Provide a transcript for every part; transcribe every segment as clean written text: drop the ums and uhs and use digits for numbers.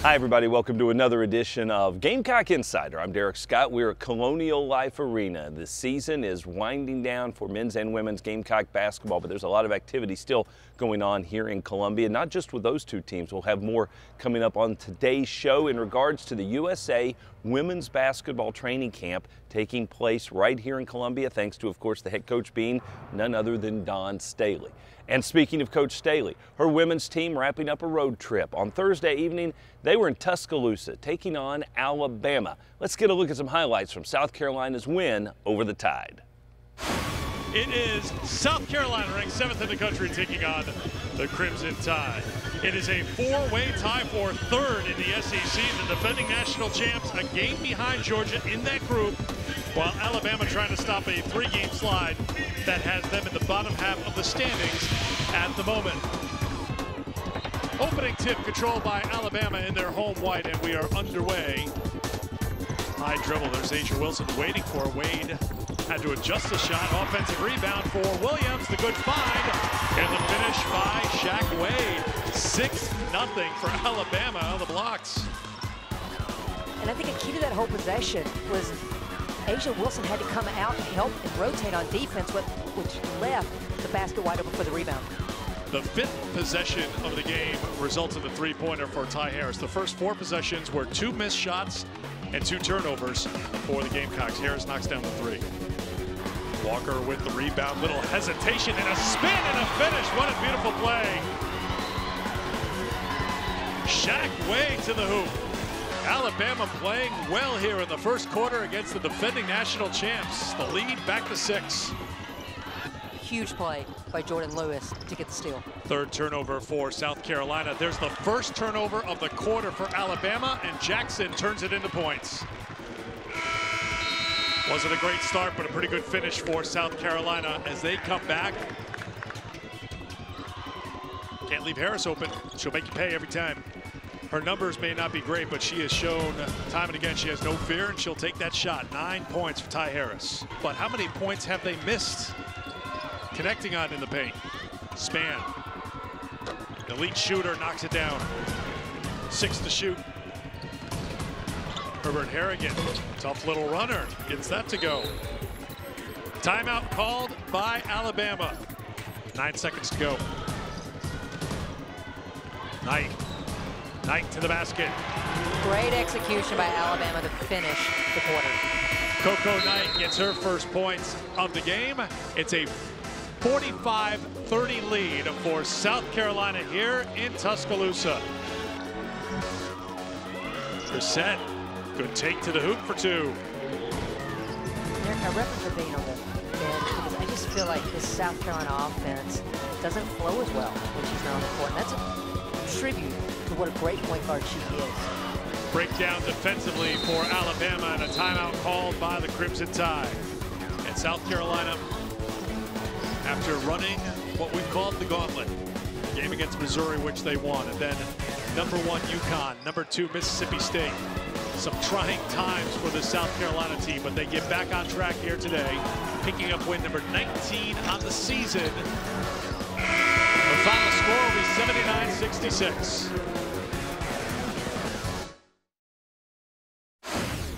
Hi everybody, welcome to another edition of Gamecock Insider. I'm Derek Scott. We're at Colonial Life Arena. The season is winding down for men's and women's Gamecock basketball, but there's a lot of activity still going on here in Columbia, not just with those two teams. We'll have more coming up on today's show in regards to the USA Women's Basketball Training Camp taking place right here in Columbia, thanks to, of course, the head coach being none other than Dawn Staley. And speaking of Coach Staley, her women's team wrapping up a road trip. On Thursday evening, they were in Tuscaloosa taking on Alabama. Let's get a look at some highlights from South Carolina's win over the Tide. It is South Carolina, ranked 7th in the country, taking on the Crimson Tide. It is a four-way tie for 3rd in the SEC. The defending national champs, a game behind Georgia in that group, while Alabama trying to stop a 3-game slide that has them in the bottom half of the standings at the moment. Opening tip controlled by Alabama in their home white, and we are underway. High dribble, there's A'ja Wilson waiting for Wade. Had to adjust the shot. Offensive rebound for Williams. The good find. And the finish by Shaq Wade. 6-0 for Alabama on the blocks. And I think a key to that whole possession was A'ja Wilson had to come out and help and rotate on defense, which left the basket wide open for the rebound. The 5th possession of the game results in a 3-pointer for Ty Harris. The first 4 possessions were 2 missed shots and 2 turnovers for the Gamecocks. Harris knocks down the 3. Walker with the rebound, little hesitation and a spin and a finish. What a beautiful play. Shaq Wade to the hoop. Alabama playing well here in the first quarter against the defending national champs. The lead back to 6. Huge play by JORDYN Lewis to get the steal. 3rd turnover for South Carolina. There's the first turnover of the quarter for Alabama, and Jackson turns it into points. Wasn't a great start, but a pretty good finish for South Carolina as they come back. Can't leave Harris open. She'll make you pay every time. Her numbers may not be great, but she has shown time and again she has no fear, and she'll take that shot. 9 points for Ty Harris. But how many points have they missed connecting on in the paint? Span. Elite shooter knocks it down. 6 to shoot. Herbert Harrigan, tough little runner, gets that to go. Timeout called by Alabama. 9 seconds to go. Knight to the basket. Great execution by Alabama to finish the quarter. Coco Knight gets her first points of the game. It's a 45-30 lead for South Carolina here in Tuscaloosa. Brissett, good take to the hoop for 2. Eric, I reference her being on the bench because I just feel like this South Carolina offense doesn't flow as well when she's not on the court. And that's a tribute to what a great point guard she is. Breakdown defensively for Alabama and a timeout called by the Crimson Tide. And South Carolina, after running what we've called the gauntlet, game against Missouri, which they won, and then #1 UConn, #2 Mississippi State. Some trying times for the South Carolina team, but they get back on track here today, picking up win number 19 on the season. The final score will be 79-66.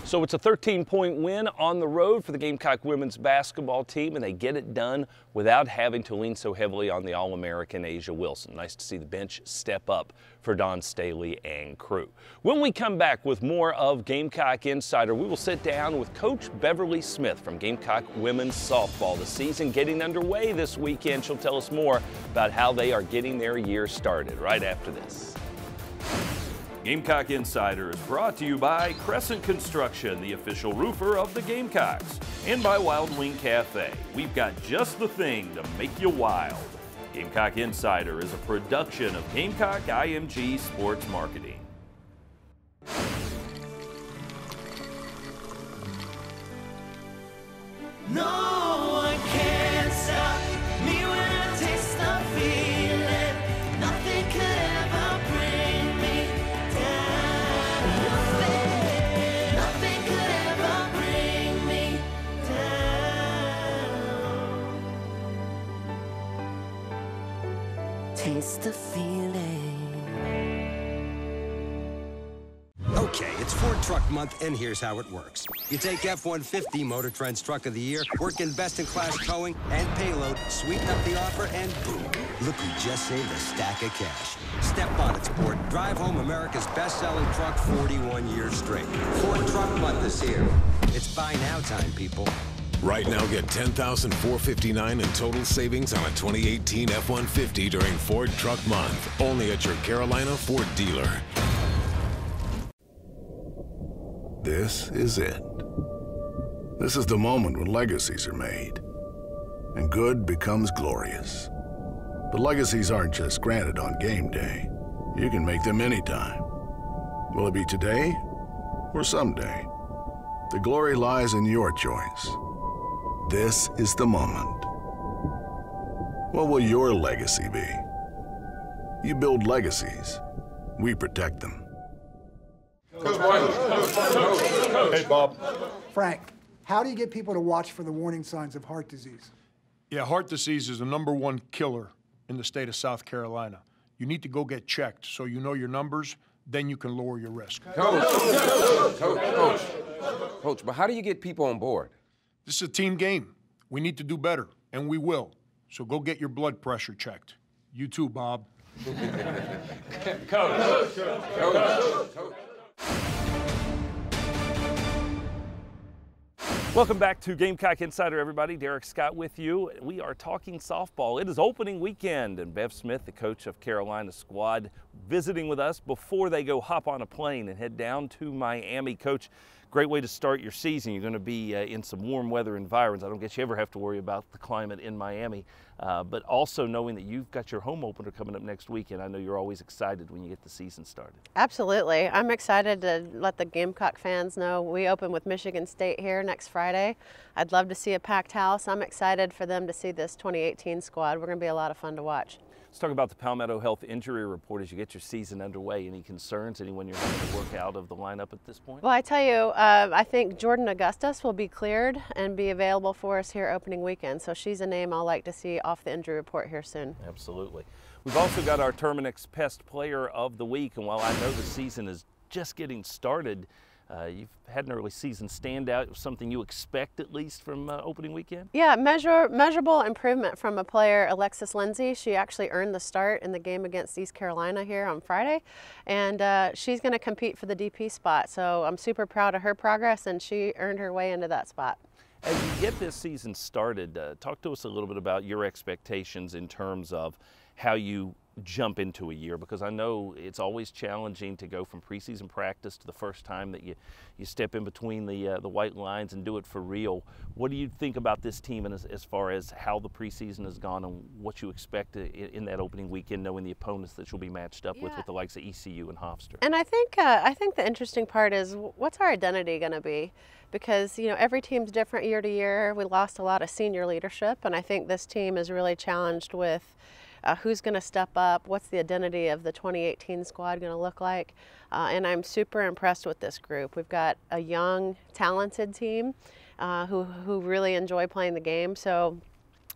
So it's a 13-point win on the road for the Gamecock women's basketball team, and they get it done without having to lean so heavily on the All-American A'ja Wilson. Nice to see the bench step up for Dawn Staley and crew. When we come back with more of Gamecock Insider, we will sit down with Coach Beverly Smith from Gamecock women's softball. The season getting underway this weekend. She'll tell us more about how they are getting their year started right after this. Gamecock Insider is brought to you by Crescent Construction, the official roofer of the Gamecocks, and by Wild Wing Cafe. We've got just the thing to make you wild. Gamecock Insider is a production of Gamecock IMG Sports Marketing. No one can stop me when I taste the feeling. Nothing could ever bring me down. Nothing could ever bring me down. Taste the feeling. It's Ford Truck Month, and here's how it works. You take F-150, Motor Trend's Truck of the Year, work in best-in-class towing and payload, sweeten up the offer, and boom, look who just saved a stack of cash. Step on it, sport. Drive home America's best-selling truck 41 years straight. Ford Truck Month is here. It's buy now time, people. Right now, get $10,459 in total savings on a 2018 F-150 during Ford Truck Month. Only at your Carolina Ford dealer. This is it. This is the moment when legacies are made, and good becomes glorious. But legacies aren't just granted on game day. You can make them anytime. Will it be today or someday? The glory lies in your choice. This is the moment. What will your legacy be? You build legacies. We protect them. Hey, Bob. Frank, how do you get people to watch for the warning signs of heart disease? Yeah, heart disease is the #1 killer in the state of South Carolina. You need to go get checked so you know your numbers, then you can lower your risk. Coach, but how do you get people on board? This is a team game. We need to do better, and we will. So go get your blood pressure checked. You too, Bob. Coach. Welcome back to Gamecock Insider, everybody. Derek Scott with you. We are talking softball. It is opening weekend, and Bev Smith, the coach of Carolina's squad, visiting with us before they go hop on a plane and head down to Miami. Coach, great way to start your season. You're going to be in some warm weather environs. I don't guess you ever have to worry about the climate in Miami, but also knowing that you've got your home opener coming up next weekend. I know you're always excited when you get the season started. Absolutely. I'm excited to let the Gamecock fans know we open with Michigan State here next Friday. I'd love to see a packed house. I'm excited for them to see this 2018 squad. We're going to be a lot of fun to watch. Let's talk about the Palmetto Health injury report as you get your season underway. Any concerns? Anyone you're having to work out of the lineup at this point? Well, I tell you, I think JORDYN Augustus will be cleared and be available for us here opening weekend. So she's a name I'll like to see off the injury report here soon. Absolutely. We've also got our Terminix Pest Player of the Week, and while I know the season is just getting started, you've had an early season standout, something you expect at least from opening weekend? Yeah, measurable improvement from a player, Alexis Lindsay. She actually earned the start in the game against East Carolina here on Friday, and she's going to compete for the DP spot. So I'm super proud of her progress, and she earned her way into that spot. As you get this season started, talk to us a little bit about your expectations in terms of how you jump into a year, because I know it's always challenging to go from preseason practice to the first time that you step in between the white lines and do it for real. What do you think about this team, and as far as how the preseason has gone and what you expect in that opening weekend, knowing the opponents that you'll be matched up with the likes of ECU and Hofstra? And I think the interesting part is, what's our identity going to be? Because, you know, every team's different year to year. We lost a lot of senior leadership, and I think this team is really challenged with who's going to step up, what's the identity of the 2018 squad going to look like, and I'm super impressed with this group. We've got a young, talented team who really enjoy playing the game, so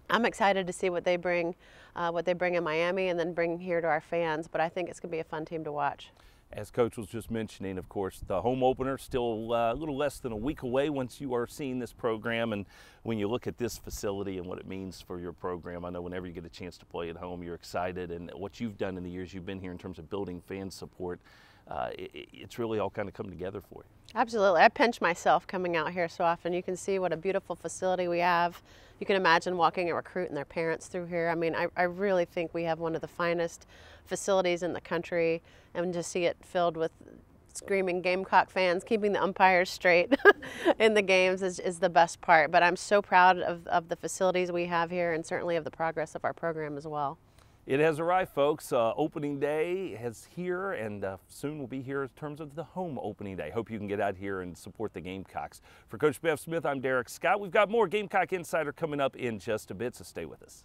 I'm excited to see what they bring in Miami and then bring here to our fans, but I think it's going to be a fun team to watch. As Coach was just mentioning, of course, the home opener still a little less than a week away once you are seeing this program. And when you look at this facility and what it means for your program, I know whenever you get a chance to play at home, you're excited. And what you've done in the years you've been here in terms of building fan support, it's really all kind of come together for you. Absolutely. I pinch myself coming out here so often. You can see what a beautiful facility we have. You can imagine walking a recruit and their parents through here. I mean, I really think we have one of the finest facilities in the country, and to see it filled with screaming Gamecock fans, keeping the umpires straight in the games is the best part. But I'm so proud of the facilities we have here, and certainly of the progress of our program as well. It has arrived, folks. Opening day is here, and soon we'll be here in terms of the home opening day. Hope you can get out here and support the Gamecocks. For Coach Bev Smith, I'm Derek Scott. We've got more Gamecock Insider coming up in just a bit, so stay with us.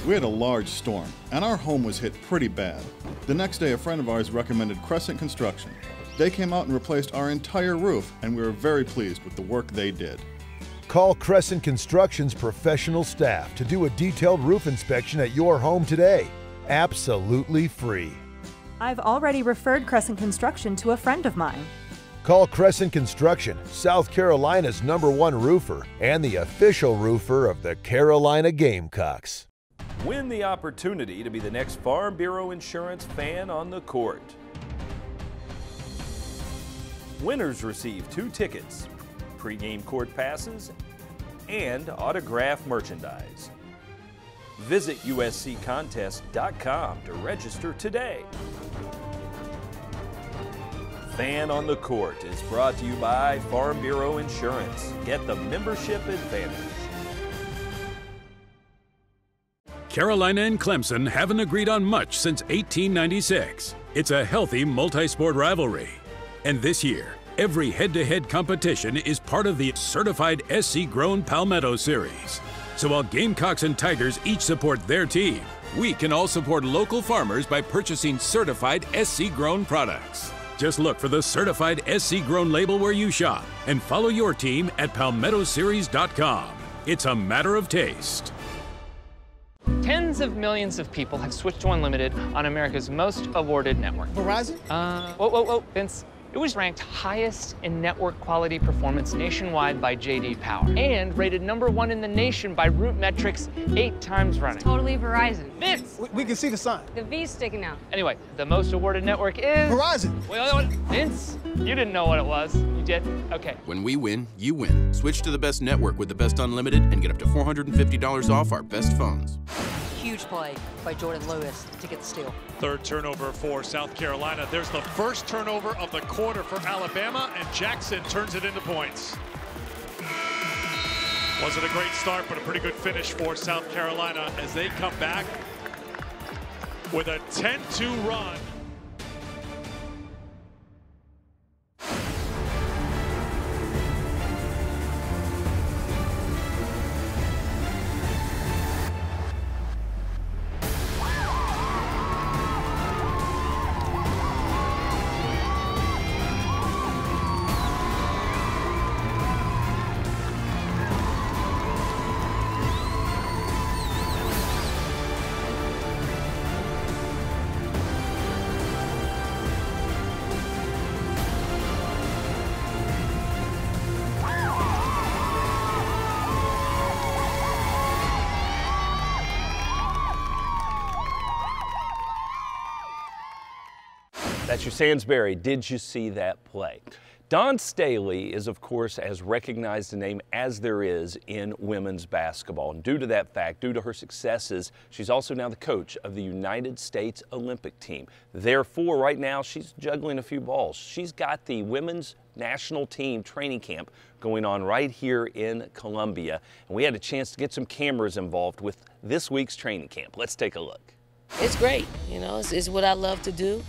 We had a large storm, and our home was hit pretty bad. The next day, a friend of ours recommended Crescent Construction. They came out and replaced our entire roof, and we were very pleased with the work they did. Call Crescent Construction's professional staff to do a detailed roof inspection at your home today. Absolutely free. I've already referred Crescent Construction to a friend of mine. Call Crescent Construction, South Carolina's #1 roofer and the official roofer of the Carolina Gamecocks. Win the opportunity to be the next Farm Bureau Insurance fan on the court. Winners receive 2 tickets, pregame court passes, and autographed merchandise. Visit usccontest.com to register today. Fan on the Court is brought to you by Farm Bureau Insurance. Get the membership advantage. Carolina and Clemson haven't agreed on much since 1896. It's a healthy multi-sport rivalry. And this year, every head-to-head competition is part of the certified SC-grown Palmetto Series. So while Gamecocks and Tigers each support their team, we can all support local farmers by purchasing certified SC-grown products. Just look for the certified SC-grown label where you shop and follow your team at palmettoseries.com. It's a matter of taste. Tens of millions of people have switched to Unlimited on America's most awarded network. Verizon? Whoa, Vince. It was ranked highest in network quality performance nationwide by J.D. Power and rated #1 in the nation by Root Metrics 8 times running. Totally Verizon. Vince! We can see the sign. The V's sticking out. Anyway, the most awarded network is... Verizon. Wait, Vince, you didn't know what it was. You did? Okay. When we win, you win. Switch to the best network with the best Unlimited and get up to $450 off our best phones. Huge play by JORDYN Lewis to get the steal. 3rd turnover for South Carolina. There's the first turnover of the quarter for Alabama, and Jackson turns it into points. Wasn't a great start, but a pretty good finish for South Carolina as they come back with a 10-2 run. That's your Sansbury. Did you see that play? Dawn Staley is, of course, as recognized a name as there is in women's basketball. And due to that fact, due to her successes, she's also now the coach of the United States Olympic team. Therefore, right now, she's juggling a few balls. She's got the women's national team training camp going on right here in Columbia. And we had a chance to get some cameras involved with this week's training camp. Let's take a look. It's great, you know, it's what I love to do.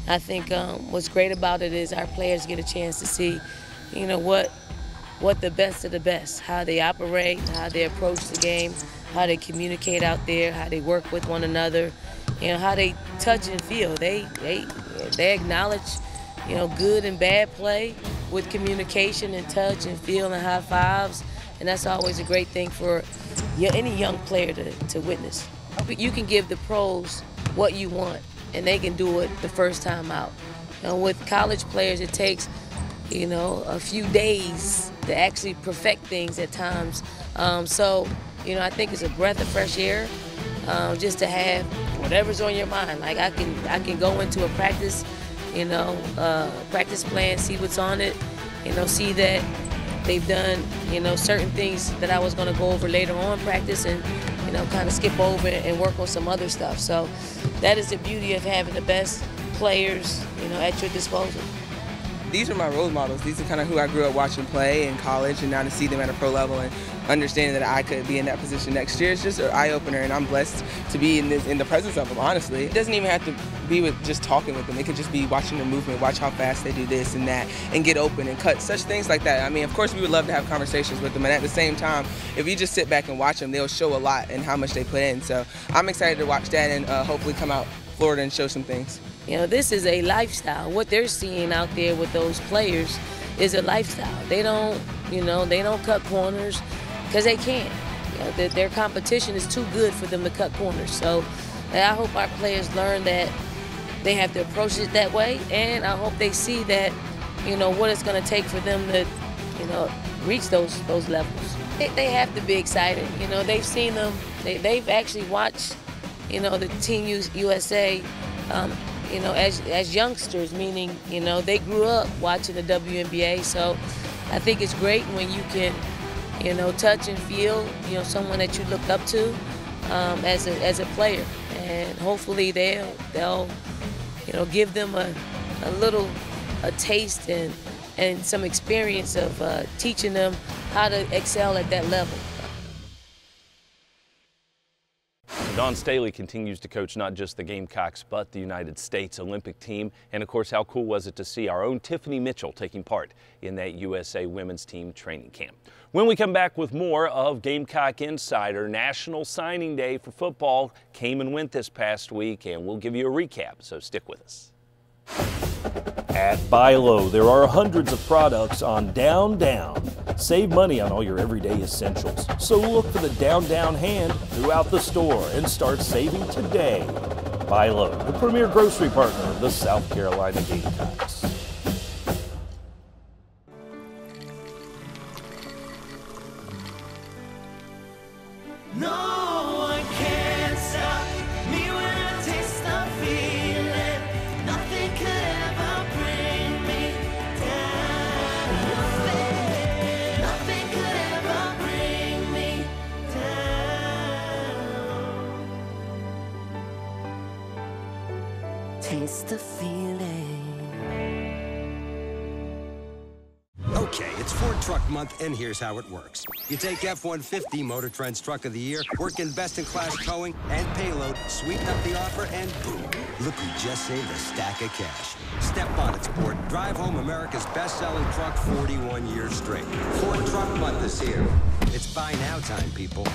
I think what's great about it is our players get a chance to see, you know, what the best of the best, how they operate, how they approach the game, how they communicate out there, how they work with one another, you know, how they touch and feel. They acknowledge, you know, good and bad play with communication and touch and feel and high fives, and that's always a great thing for any young player to witness. You can give the pros what you want, and they can do it the first time out. And with college players, it takes, you know, a few days to actually perfect things at times. So, you know, I think it's a breath of fresh air just to have whatever's on your mind. Like I can go into a practice, you know, practice plan, see what's on it, you know, see that they've done, you know, certain things that I was going to go over later on practice and, you know, kind of skip over and work on some other stuff. So that is the beauty of having the best players, you know, at your disposal. these are my role models. These are kind of who I grew up watching play in college, and now to see them at a pro level and understanding that I could be in that position next year is just an eye-opener, and I'm blessed to be in the presence of them, honestly. It doesn't even have to be with just talking with them. It could just be watching their movement, watch how fast they do this and that, and get open and cut, such things like that. I mean, of course, we would love to have conversations with them, and at the same time, if you just sit back and watch them, they'll show a lot and how much they put in. So I'm excited to watch that and hopefully come out Florida and show some things. You know, this is a lifestyle. What they're seeing out there with those players is a lifestyle. They don't, you know, they don't cut corners because they can't. You know, their competition is too good for them to cut corners. So I hope our players learn that they have to approach it that way, and I hope they see that, you know, what it's going to take for them to, you know, reach those levels. They have to be excited. You know, they've seen them. They've actually watched, you know, the Team USA. You know, as youngsters, meaning, you know, they grew up watching the WNBA, so I think it's great when you can, you know, touch and feel, you know, someone that you look up to as a player, and hopefully they'll you know, give them a taste and some experience of teaching them how to excel at that level. Dawn Staley continues to coach not just the Gamecocks, but the United States Olympic team. And of course, how cool was it to see our own Tiffany Mitchell taking part in that USA women's team training camp. When we come back with more of Gamecock Insider, National Signing Day for football came and went this past week, and we'll give you a recap, so stick with us. At Buy Low, there are hundreds of products on Down Down. Save money on all your everyday essentials. So look for the Down Down hand throughout the store and start saving today. Buy Low, the premier grocery partner of the South Carolina Gamecocks. No one can stop me when I taste the feeling. Nothing could ever bring me down. Nothing could ever bring me down. Taste the feeling. Okay, it's Ford Truck Month, and here's how it works. You take F-150, Motor Trend's Truck of the Year, work in best-in-class towing and payload, sweeten up the offer, and boom, look who just saved a stack of cash. Step on it, sport. Drive home America's best-selling truck 41 years straight. Ford Truck Month is here. It's buy now time, people.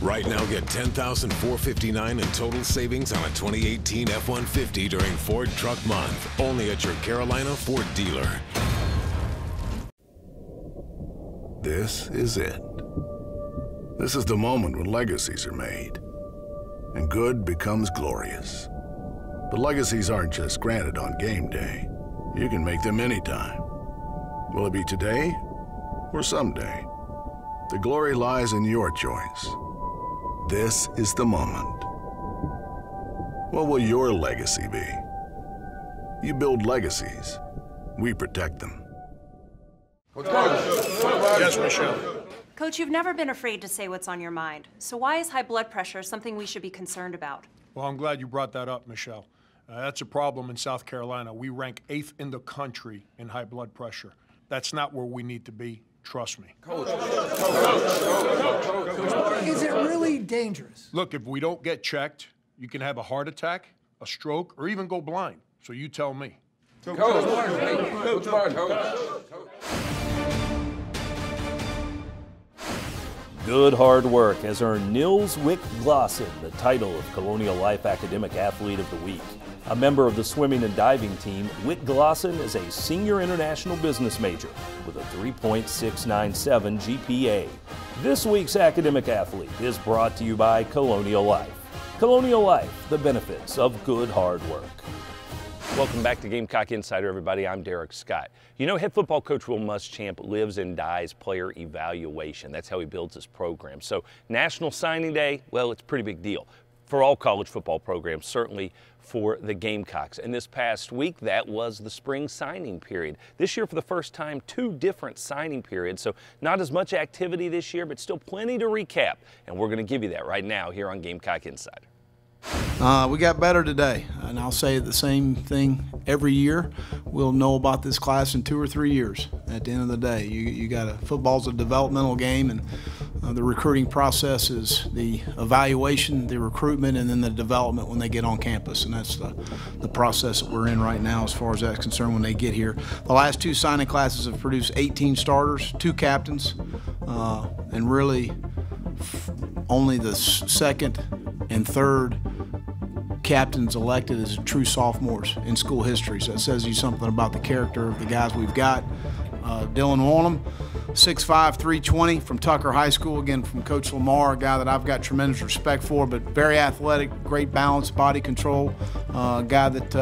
Right now, get $10,459 in total savings on a 2018 F-150 during Ford Truck Month, only at your Carolina Ford dealer. This is it. This is the moment when legacies are made, and good becomes glorious. But legacies aren't just granted on game day. You can make them anytime. Will it be today or someday? The glory lies in your choice. This is the moment. What will your legacy be? You build legacies. We protect them. Yes, Michelle. Coach, you've never been afraid to say what's on your mind. So why is high blood pressure something we should be concerned about? Well, I'm glad you brought that up, Michelle. That's a problem in South Carolina. We rank 8th in the country in high blood pressure. That's not where we need to be. Trust me. Is it really dangerous? Look, if we don't get checked, you can have a heart attack, a stroke, or even go blind. So you tell me. Good hard work has earned Nils Wick Glosson the title of Colonial Life Academic Athlete of the Week. A member of the swimming and diving team, Wick Glosson is a senior international business major with a 3.697 GPA. This week's academic athlete is brought to you by Colonial Life. Colonial Life, the benefits of good hard work. Welcome back to Gamecock Insider, everybody. I'm Derek Scott. You know, head football coach Will Muschamp lives and dies player evaluation. That's how he builds his program. So National Signing Day, well, it's a pretty big deal for all college football programs, certainly for the Gamecocks. And this past week, that was the spring signing period. This year, for the first time, 2 different signing periods. So not as much activity this year, but still plenty to recap. And we're going to give you that right now here on Gamecock Insider. We got better today, and I'll say the same thing every year. We'll know about this class in 2 or 3 years. At the end of the day, football's a developmental game, and the recruiting process is the evaluation, the recruitment, and then the development when they get on campus, and that's the process that we're in right now as far as that's concerned when they get here. The last 2 signing classes have produced 18 starters, 2 captains, and really only the second and third captains elected as true sophomores in school history. So that says you something about the character of the guys we've got. Dylan Wanham, 6'5", 320 from Tucker High School, again from Coach Lamar, a guy that I've got tremendous respect for, but very athletic, great balance, body control, a guy that,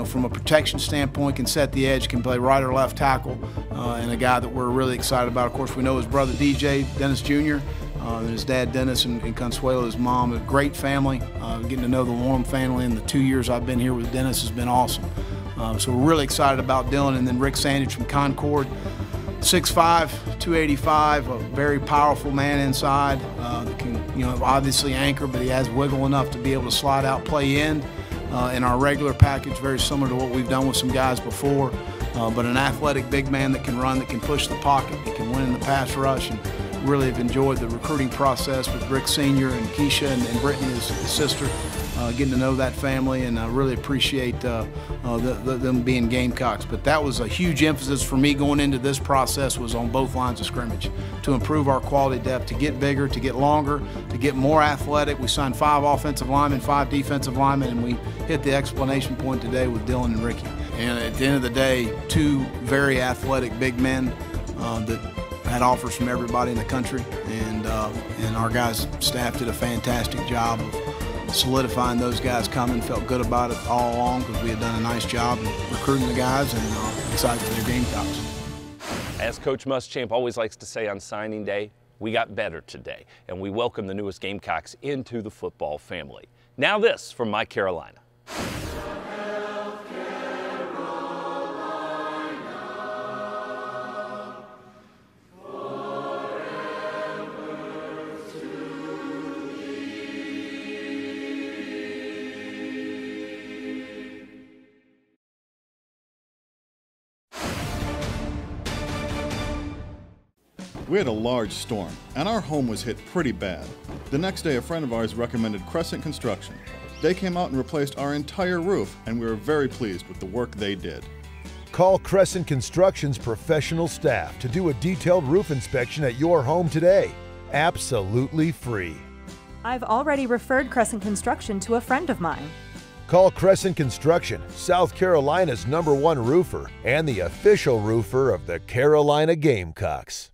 from a protection standpoint can set the edge, can play right or left tackle, and a guy that we're really excited about. Of course, we know his brother DJ, Dennis Jr., and his dad Dennis and Consuelo, his mom, a great family. Getting to know the Warm family in the 2 years I've been here with Dennis has been awesome. So we're really excited about Dylan. And then Rick Sandage from Concord, 6'5", 285, a very powerful man inside. That can, obviously anchor, but he has wiggle enough to be able to slide out, play in our regular package, very similar to what we've done with some guys before. But an athletic big man that can run, that can push the pocket, that can win in the pass rush. And really have enjoyed the recruiting process with Rick Sr. and Keisha and Brittany, his sister, getting to know that family, and I really appreciate them being Gamecocks. But that was a huge emphasis for me going into this process, was on both lines of scrimmage, to improve our quality depth, to get bigger, to get longer, to get more athletic. We signed 5 offensive linemen, 5 defensive linemen, and we hit the explanation point today with Dylan and Ricky. And at the end of the day, 2 very athletic big men that had offers from everybody in the country, and our guys' staff did a fantastic job of solidifying those guys coming. Felt good about it all along because we had done a nice job in recruiting the guys, and excited for their Gamecocks. As Coach Muschamp always likes to say on signing day, we got better today, and we welcome the newest Gamecocks into the football family. Now this from My Carolina. We had a large storm, and our home was hit pretty bad. The next day, a friend of ours recommended Crescent Construction. They came out and replaced our entire roof, and we were very pleased with the work they did. Call Crescent Construction's professional staff to do a detailed roof inspection at your home today. Absolutely free. I've already referred Crescent Construction to a friend of mine. Call Crescent Construction, South Carolina's #1 roofer and the official roofer of the Carolina Gamecocks.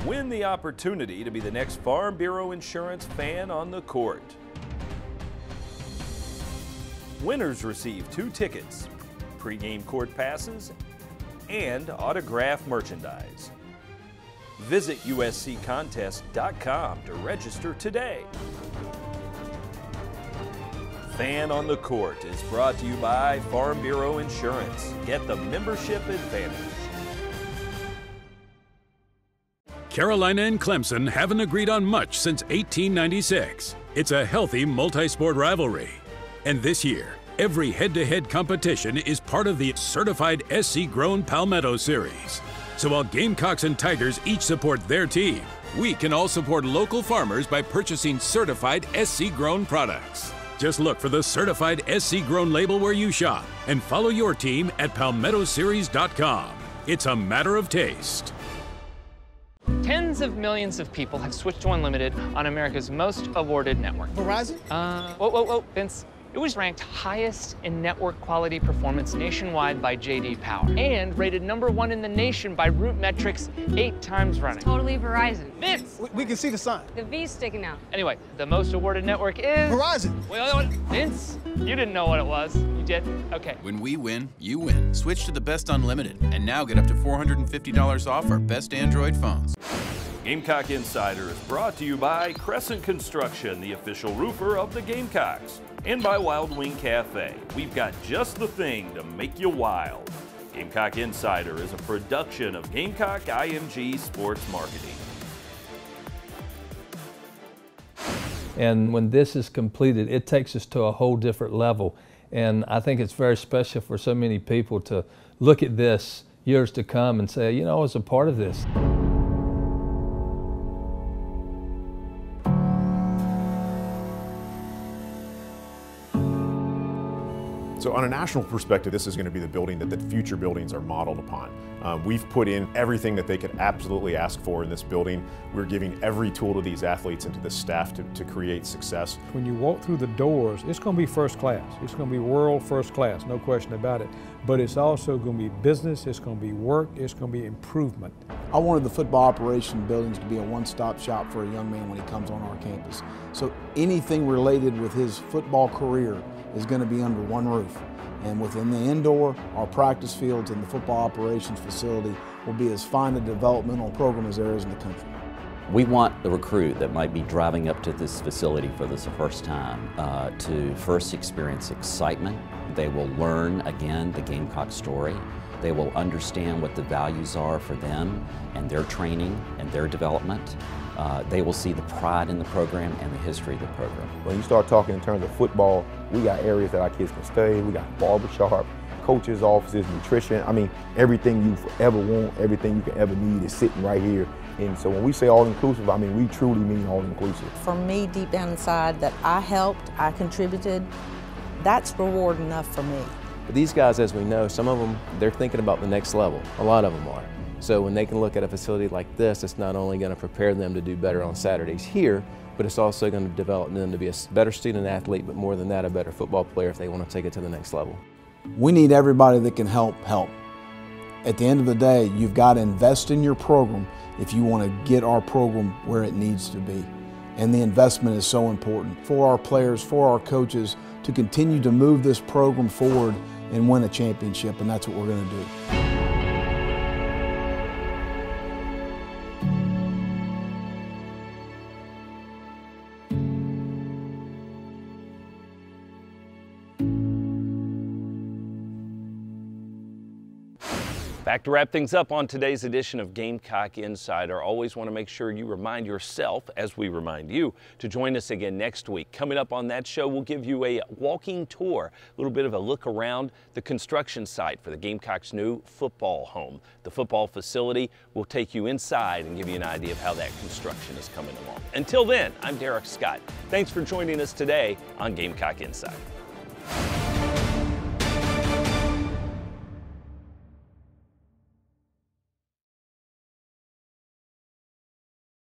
Win the opportunity to be the next Farm Bureau Insurance fan on the court. Winners receive 2 tickets, pregame court passes, and autographed merchandise. Visit usccontest.com to register today. Fan on the Court is brought to you by Farm Bureau Insurance. Get the membership advantage. Carolina and Clemson haven't agreed on much since 1896. It's a healthy multi-sport rivalry. And this year, every head-to-head competition is part of the certified SC-grown Palmetto Series. So while Gamecocks and Tigers each support their team, we can all support local farmers by purchasing certified SC-grown products. Just look for the certified SC-grown label where you shop and follow your team at palmettoseries.com. It's a matter of taste. Tens of millions of people have switched to Unlimited on America's most awarded network. Verizon? Whoa, Vince. It was ranked highest in network quality performance nationwide by JD Power and rated #1 in the nation by RootMetrics 8 times running. Totally Verizon. Vince! We can see the sign. The V's sticking out. Anyway, the most awarded network is... Verizon. Wait, Vince, you didn't know what it was. You did? Okay. When we win, you win. Switch to the best Unlimited and now get up to $450 off our best Android phones. Gamecock Insider is brought to you by Crescent Construction, the official roofer of the Gamecocks, and by Wild Wing Cafe. We've got just the thing to make you wild. Gamecock Insider is a production of Gamecock IMG Sports Marketing. And when this is completed, it takes us to a whole different level. And I think it's very special for so many people to look at this years to come and say, you know, I was a part of this. So on a national perspective, this is going to be the building that the future buildings are modeled upon. We've put in everything that they could absolutely ask for in this building. We're giving every tool to these athletes and to the staff to create success. When you walk through the doors, it's going to be first class. It's going to be world first class, no question about it. But it's also going to be business, it's going to be work, it's going to be improvement. I wanted the football operation buildings to be a one-stop shop for a young man when he comes on our campus. So anything related with his football career is going to be under one roof. And within the indoor, our practice fields and the football operations facility will be as fine a developmental program as there is in the country. We want the recruit that might be driving up to this facility for the first time to first experience excitement. They will learn, again, the Gamecock story. They will understand what the values are for them and their training and their development. They will see the pride in the program and the history of the program. When you start talking in terms of football, we got areas that our kids can stay. We got barbershop, coaches' offices, nutrition. I mean, everything you ever want, everything you can ever need is sitting right here. And so when we say all-inclusive, I mean, we truly mean all-inclusive. For me, deep down inside, that I helped, I contributed, that's reward enough for me. But these guys, as we know, some of them, they're thinking about the next level. A lot of them are. So when they can look at a facility like this, it's not only going to prepare them to do better on Saturdays here, but it's also going to develop them to be a better student athlete, but more than that, a better football player if they want to take it to the next level. We need everybody that can help. At the end of the day, you've got to invest in your program if you want to get our program where it needs to be. And the investment is so important for our players, for our coaches, to continue to move this program forward and win a championship, and that's what we're going to do. Back to wrap things up on today's edition of Gamecock Insider. Always want to make sure you remind yourself, as we remind you, to join us again next week. Coming up on that show, we'll give you a walking tour, a little bit of a look around the construction site for the Gamecocks' new football home. The football facility will take you inside and give you an idea of how that construction is coming along. Until then, I'm Derek Scott. Thanks for joining us today on Gamecock Insider.